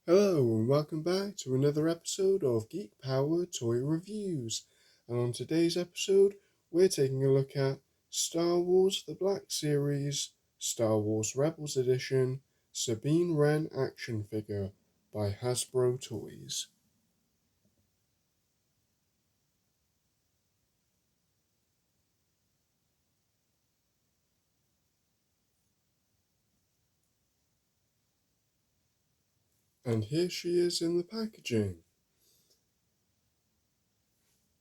Hello and welcome back to another episode of Geek Power Toy Reviews. And on today's episode, we're taking a look at Star Wars The Black Series, Star Wars Rebels Edition, Sabine Wren action figure by Hasbro Toys. And here she is in the packaging.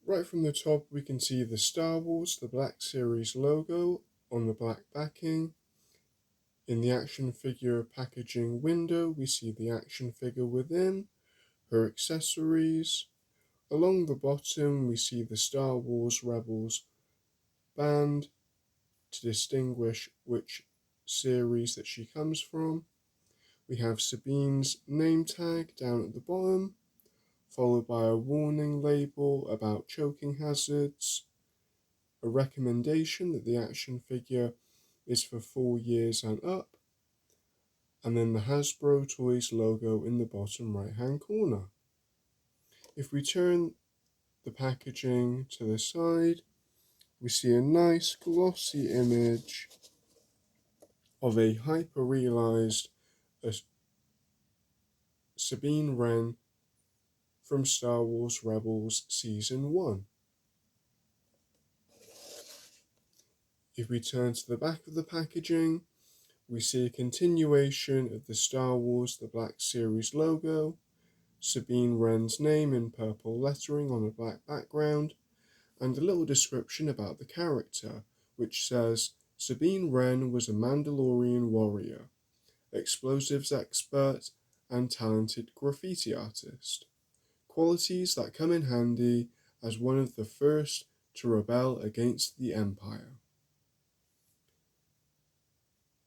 Right from the top, we can see the Star Wars The Black Series logo on the black backing. In the action figure packaging window, we see the action figure within, her accessories. Along the bottom, we see the Star Wars Rebels band to distinguish which series that she comes from. We have Sabine's name tag down at the bottom, followed by a warning label about choking hazards, a recommendation that the action figure is for 4 years and up, and then the Hasbro Toys logo in the bottom right hand corner. If we turn the packaging to the side, we see a nice glossy image of a hyper-realized Sabine Wren from Star Wars Rebels Season 1. If we turn to the back of the packaging, we see a continuation of the Star Wars The Black Series logo, Sabine Wren's name in purple lettering on a black background, and a little description about the character, which says, Sabine Wren was a Mandalorian warrior, explosives expert, and talented graffiti artist. Qualities that come in handy as one of the first to rebel against the Empire.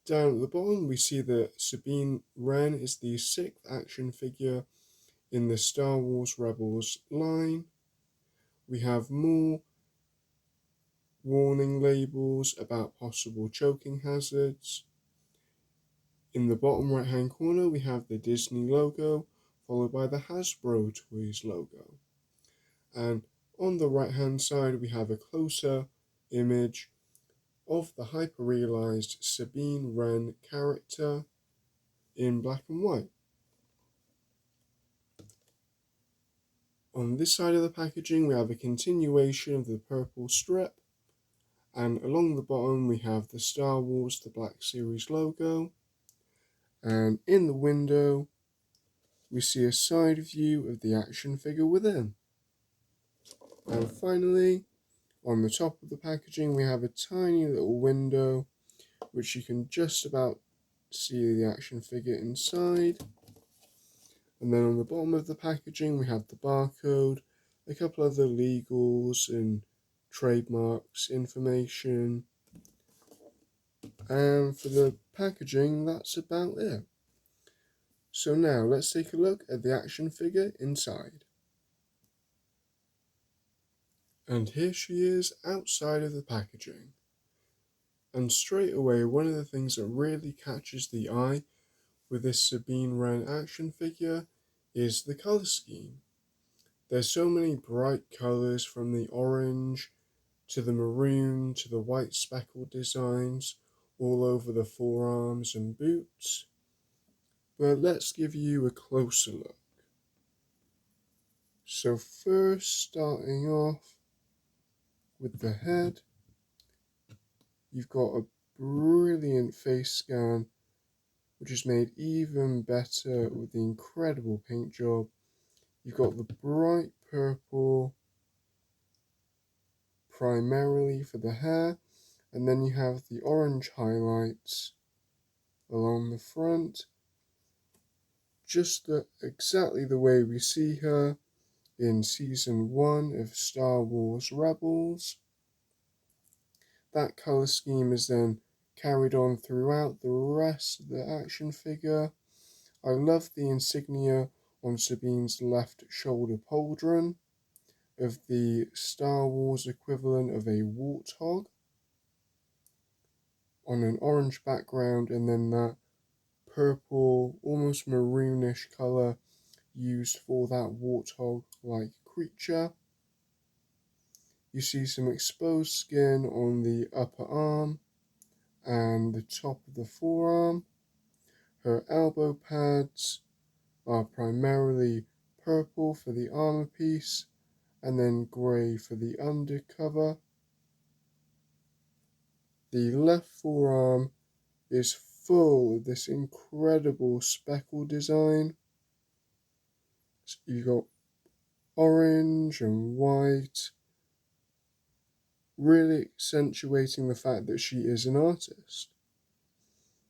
Down at the bottom, we see that Sabine Wren is the 6th action figure in the Star Wars Rebels line. We have more warning labels about possible choking hazards. In the bottom right hand corner, we have the Disney logo, followed by the Hasbro Toys logo. And on the right hand side, we have a closer image of the hyper-realized Sabine Wren character in black and white. On this side of the packaging, we have a continuation of the purple strip, and along the bottom we have the Star Wars The Black Series logo, and in the window we see a side view of the action figure within. And finally, on the top of the packaging we have a tiny little window which you can just about see the action figure inside. And then on the bottom of the packaging we have the barcode, a couple other legals and trademarks information. And for the packaging, that's about it. So now let's take a look at the action figure inside. And here she is outside of the packaging. And straight away, one of the things that really catches the eye with this Sabine Wren action figure is the colour scheme. There's so many bright colours, from the orange to the maroon to the white speckled designs all over the forearms and boots. But let's give you a closer look. So first, starting off with the head, you've got a brilliant face scan which is made even better with the incredible paint job. You've got the bright purple primarily for the hair, and then you have the orange highlights along the front, just exactly the way we see her in Season 1 of Star Wars Rebels. That colour scheme is then carried on throughout the rest of the action figure. I love the insignia on Sabine's left shoulder pauldron of the Star Wars equivalent of a warthog on an orange background, and then that purple, almost maroonish colour used for that warthog-like creature. You see some exposed skin on the upper arm and the top of the forearm. Her elbow pads are primarily purple for the armor piece and then grey for the undercover. The left forearm is full of this incredible speckle design. So you got orange and white, really accentuating the fact that she is an artist.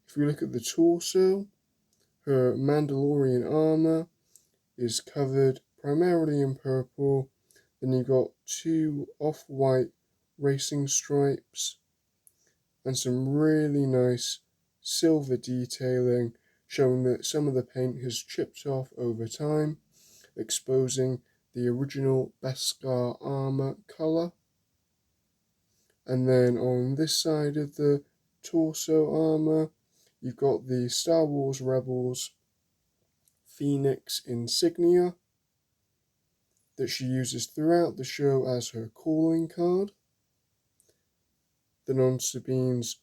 If we look at the torso, her Mandalorian armor is covered primarily in purple. Then you've got two off-white racing stripes and some really nice silver detailing, showing that some of the paint has chipped off over time, exposing the original Beskar armor color. And then on this side of the torso armor, you've got the Star Wars Rebels Phoenix insignia that she uses throughout the show as her calling card. Then on Sabine's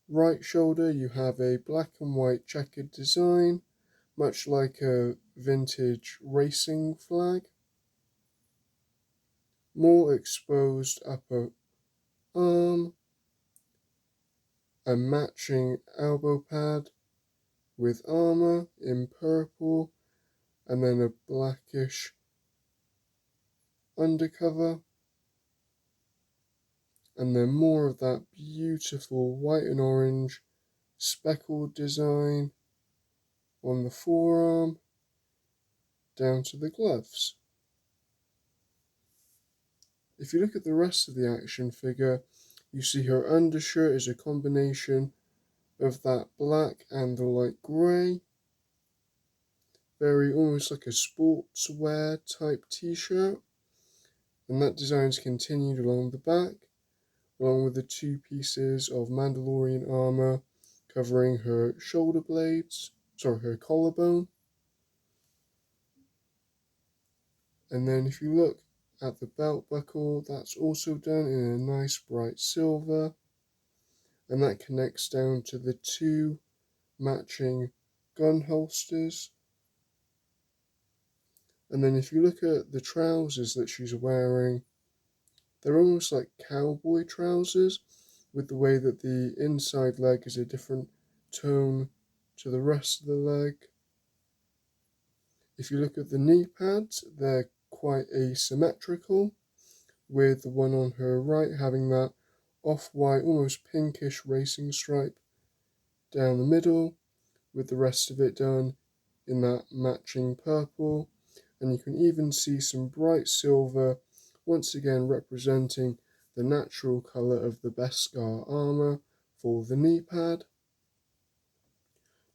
right shoulder, you have a black and white checkered design, much like a vintage racing flag. More exposed upper arm, a matching elbow pad with armor in purple, and then a blackish undercover, and then more of that beautiful white and orange speckled design on the forearm down to the gloves. If you look at the rest of the action figure, you see her undershirt is a combination of that black and the light grey, very almost like a sportswear type t-shirt, and that design's continued along the back, along with the two pieces of Mandalorian armor covering her shoulder blades, her collarbone. And then if you look at the belt buckle, that's also done in a nice bright silver, and that connects down to the two matching gun holsters. And then if you look at the trousers that she's wearing, they're almost like cowboy trousers, with the way that the inside leg is a different tone to the rest of the leg. If you look at the knee pads, they're quite asymmetrical, with the one on her right having that off-white, almost pinkish racing stripe down the middle, with the rest of it done in that matching purple. And you can even see some bright silver, once again representing the natural colour of the Beskar armour for the knee pad.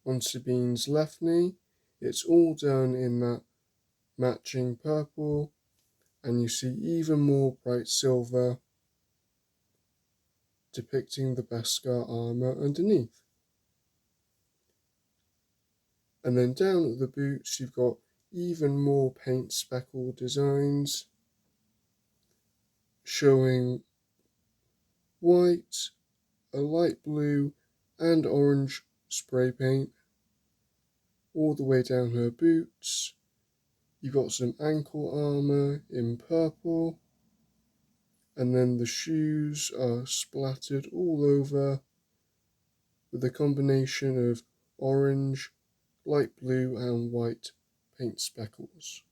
On Sabine's left knee, it's all done in that matching purple, and you see even more bright silver depicting the Beskar armour underneath. And then down at the boots, you've got even more paint speckle designs showing white, a light blue and orange spray paint all the way down her boots. You've got some ankle armour in purple, and then the shoes are splattered all over with a combination of orange, light blue and white paint speckles.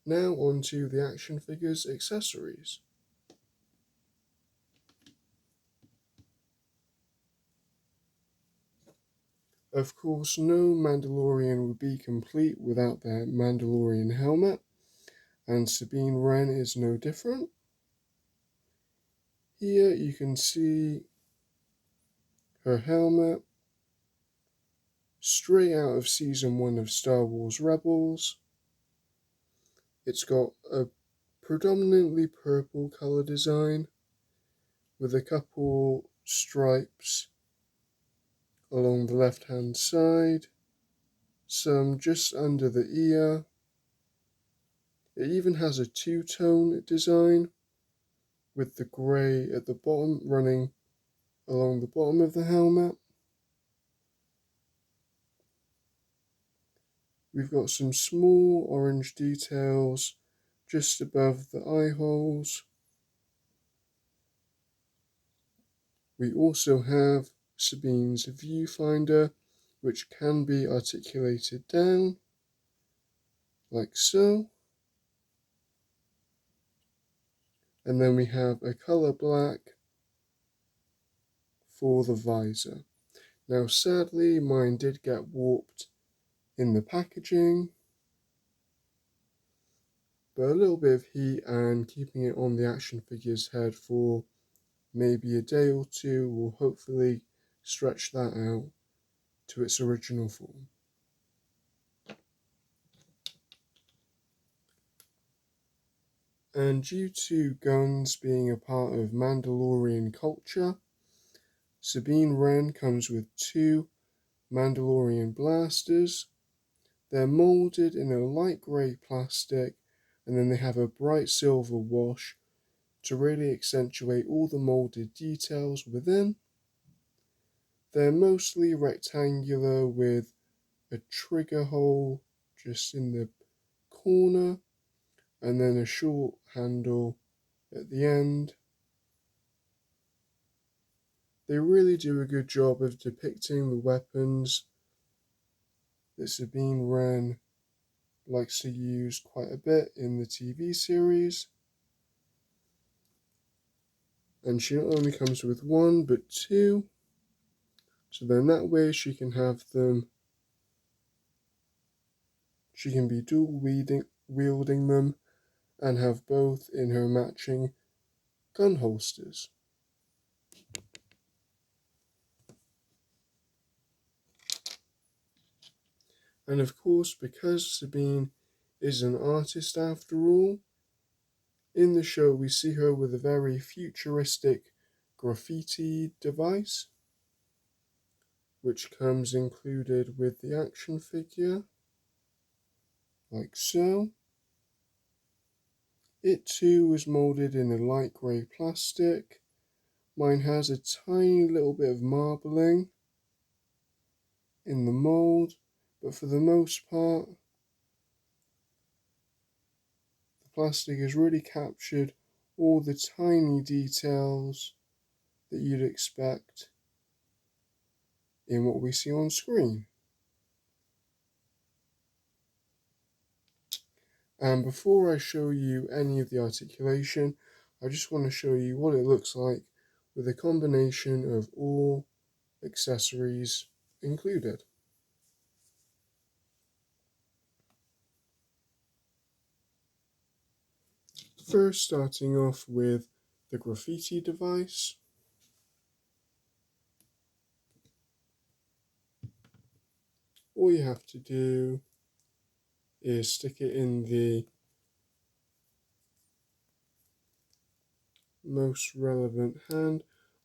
Now on to the action figure's accessories. Of course, no Mandalorian would be complete without their Mandalorian helmet, and Sabine Wren is no different. Here you can see her helmet, straight out of Season 1 of Star Wars Rebels. It's got a predominantly purple colour design with a couple stripes along the left hand side, some just under the ear. It even has a two-tone design with the grey at the bottom running along the bottom of the helmet. We've got some small orange details just above the eye holes. We also have Sabine's viewfinder, which can be articulated down, like so. And then we have a colour black for the visor. Now sadly mine did get warped in the packaging, but a little bit of heat and keeping it on the action figure's head for maybe a day or two will hopefully stretch that out to its original form. And due to guns being a part of Mandalorian culture, Sabine Wren comes with 2 Mandalorian blasters. They're moulded in a light grey plastic, and then they have a bright silver wash to really accentuate all the moulded details within. They're mostly rectangular with a trigger hole just in the corner, and then a short handle at the end. They really do a good job of depicting the weapons that Sabine Wren likes to use quite a bit in the TV series. And she not only comes with 1 but 2, so then that way she can have them, she can be dual wielding them and have both in her matching gun holsters. And of course, because Sabine is an artist after all, in the show we see her with a very futuristic graffiti device, which comes included with the action figure, like so. It too was moulded in a light grey plastic. Mine has a tiny little bit of marbling in the mould, but for the most part, the plastic has really captured all the tiny details that you'd expect in what we see on screen. And before I show you any of the articulation, I just want to show you what it looks like with a combination of all accessories included. First, starting off with the graffiti device. All you have to do is stick it in the most relevant hand.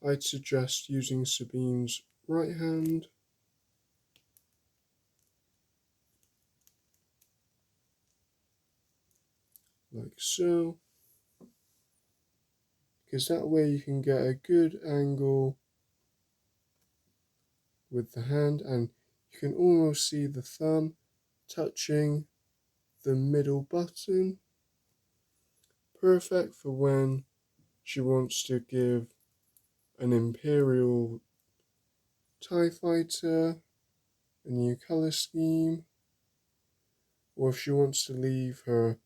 I'd suggest using Sabine's right hand. Like so. Because that way you can get a good angle with the hand, and you can almost see the thumb touching the middle button. Perfect for when she wants to give an Imperial TIE Fighter a new colour scheme, or if she wants to leave her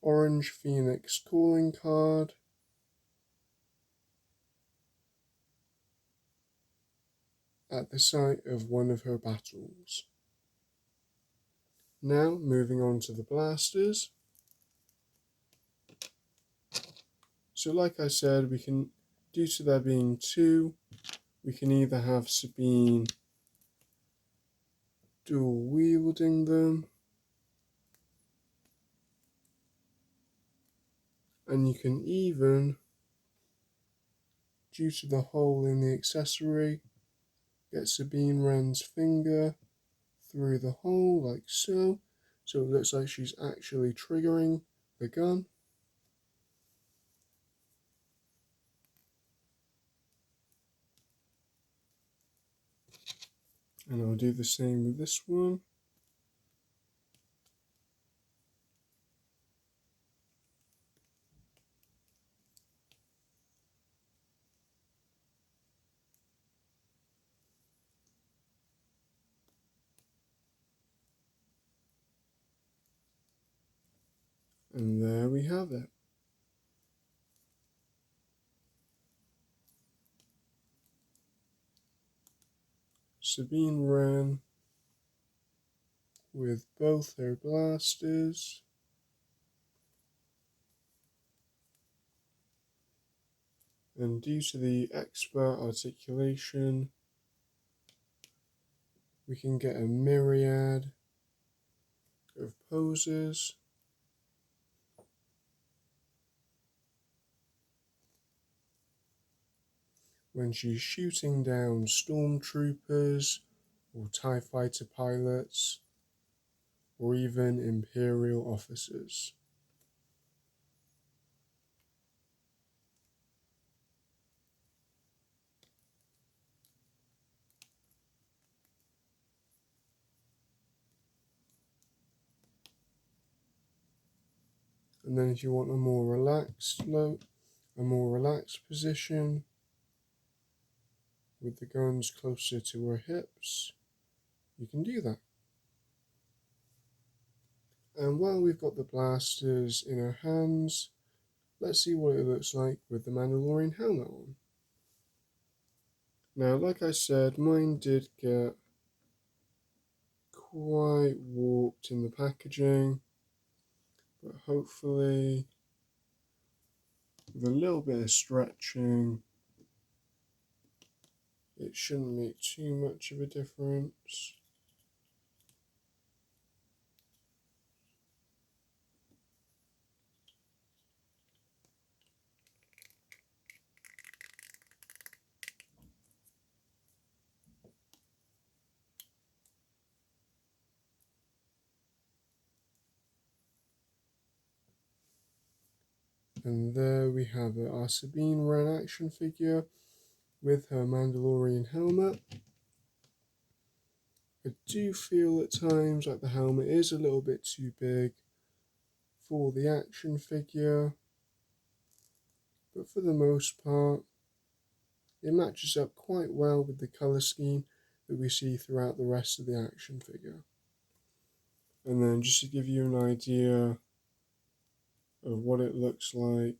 Orange Phoenix calling card. At the site of one of her battles. Now moving on to the blasters. So like I said, we can, due to there being 2, we can either have Sabine dual wielding them, and you can even, due to the hole in the accessory, Get Sabine Wren's finger through the hole like so. So it looks like she's actually triggering the gun. And I'll do the same with this one. And there we have it. Sabine Wren with both her blasters. And due to the expert articulation, we can get a myriad of poses. When she's shooting down stormtroopers or TIE fighter pilots or even Imperial officers. And then if you want a more relaxed look, a more relaxed position with the guns closer to her hips, you can do that. And while we've got the blasters in our hands, let's see what it looks like with the Mandalorian helmet on. Now, like I said, mine did get quite warped in the packaging, but hopefully with a little bit of stretching, it shouldn't make too much of a difference. And there we have it, our Sabine Wren action figure with her Mandalorian helmet. I do feel at times like the helmet is a little bit too big for the action figure, but for the most part, it matches up quite well with the colour scheme that we see throughout the rest of the action figure. And then just to give you an idea of what it looks like,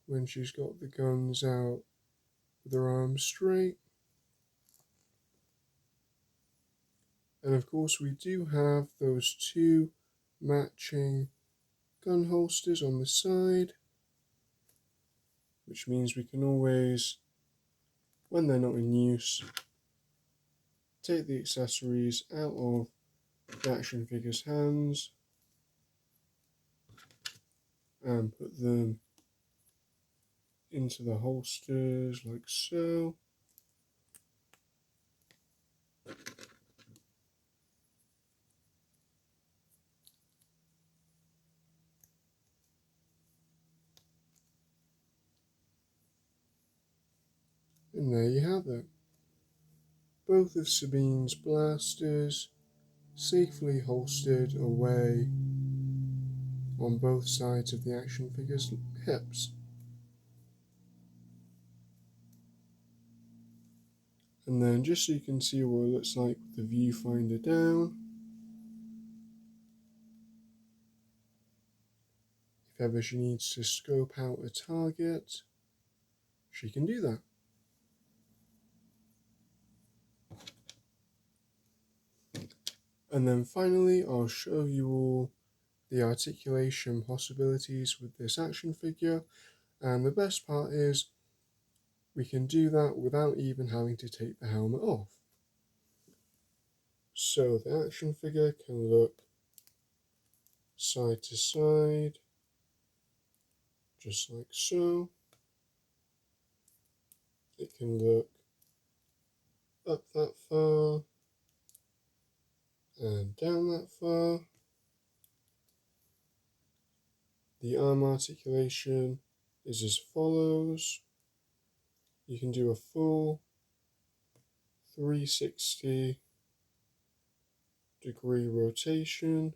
when she's got the guns out with her arms straight. And of course we do have those two matching gun holsters on the side, which means we can always, when they're not in use, take the accessories out of the action figure's hands and put them into the holsters like so. And there you have it. Both of Sabine's blasters safely holstered away on both sides of the action figure's hips. And then just so you can see what it looks like with the viewfinder down, if ever she needs to scope out a target, she can do that. And then finally, I'll show you all the articulation possibilities with this action figure. And the best part is we can do that without even having to take the helmet off. So the action figure can look side to side, just like so. It can look up that far and down that far. The arm articulation is as follows. You can do a full 360-degree rotation.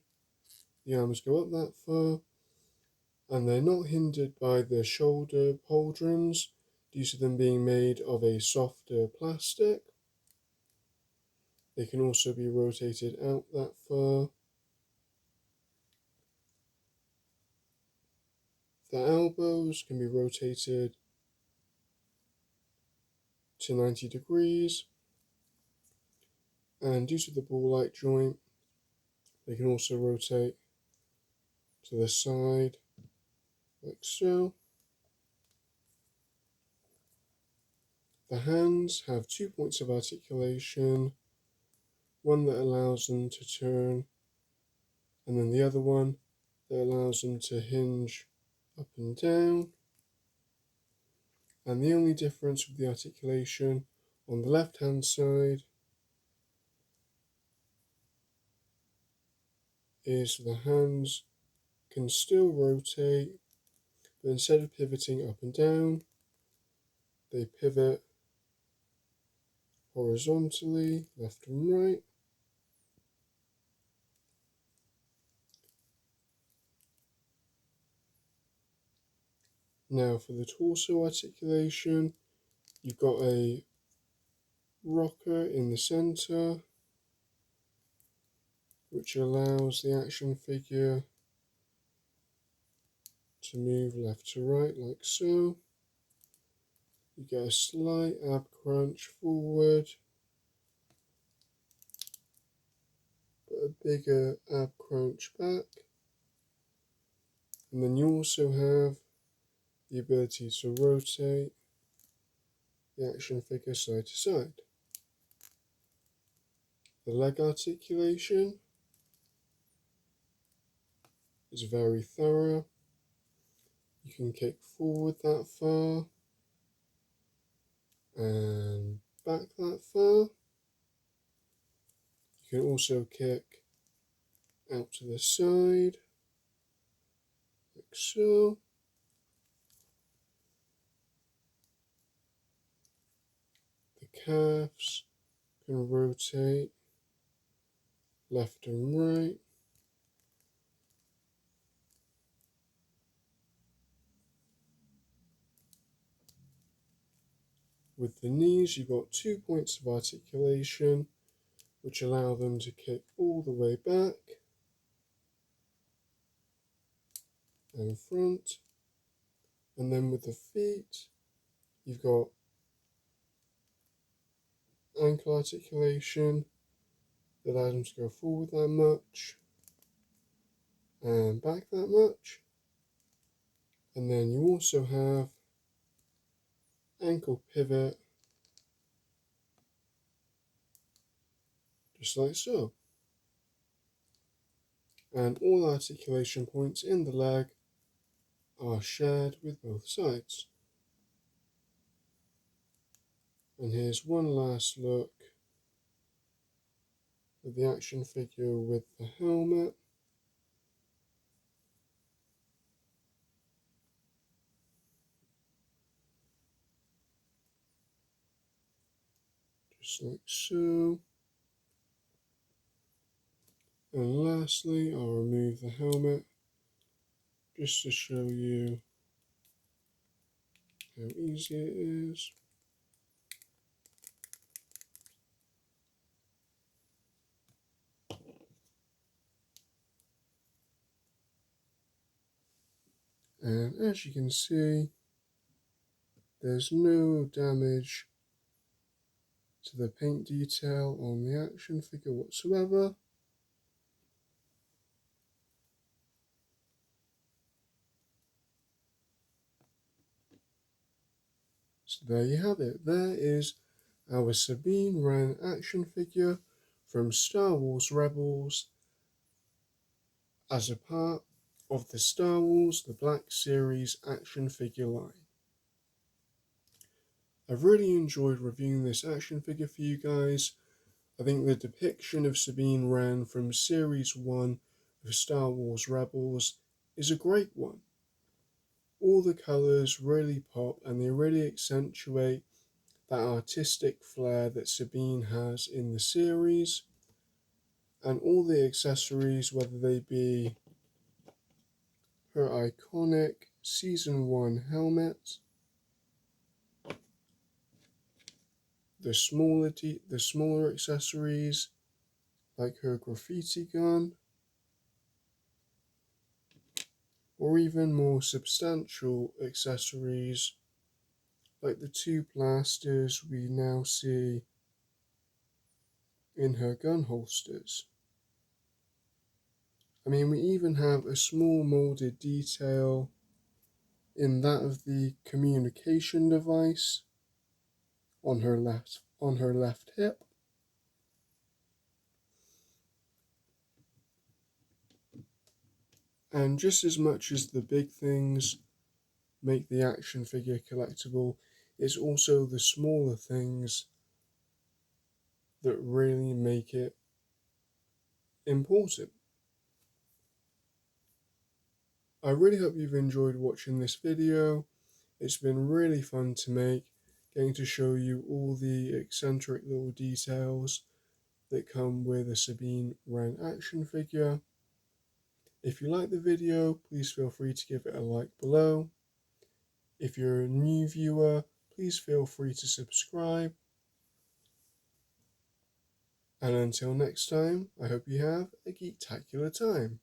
The arms go up that far, and they're not hindered by the shoulder pauldrons due to them being made of a softer plastic. They can also be rotated out that far. The elbows can be rotated to 90 degrees, and due to the ball-like joint, they can also rotate to the side, like so. The hands have 2 points of articulation, one that allows them to turn, and then the other one that allows them to hinge up and down. And the only difference with the articulation on the left hand side is the hands can still rotate, but instead of pivoting up and down, they pivot horizontally, left and right. Now for the torso articulation, you've got a rocker in the center, which allows the action figure to move left to right like so. You get a slight ab crunch forward, but a bigger ab crunch back. And then you also have the ability to rotate the action figure side to side. The leg articulation is very thorough. You can kick forward that far and back that far. You can also kick out to the side, like so. The calves can rotate left and right. With the knees, you've got 2 points of articulation, which allow them to kick all the way back and front. And then with the feet, you've got ankle articulation that allows them to go forward that much and back that much. And then you also have ankle pivot, just like so. And all articulation points in the leg are shared with both sides. And here's one last look at the action figure with the helmet. Just like so. And lastly, I'll remove the helmet just to show you how easy it is. And as you can see, there's no damage to the paint detail on the action figure whatsoever. So there you have it. There is our Sabine Wren action figure from Star Wars Rebels as a part of the Star Wars The Black Series action figure line. I've really enjoyed reviewing this action figure for you guys. I think the depiction of Sabine Wren from Series 1 of Star Wars Rebels is a great one. All the colours really pop and they really accentuate that artistic flair that Sabine has in the series, and all the accessories, whether they be her iconic Season 1 helmet, the smaller accessories like her graffiti gun, or even more substantial accessories like the 2 blasters we now see in her gun holsters. I mean, we even have a small molded detail in that of the communication device on her left hip. And just as much as the big things make the action figure collectible, it's also the smaller things that really make it important. I really hope you've enjoyed watching this video. It's been really fun to make, getting to show you all the eccentric little details that come with a Sabine Wren action figure. If you like the video, please feel free to give it a like below. If you're a new viewer, please feel free to subscribe. And until next time, I hope you have a geektacular time.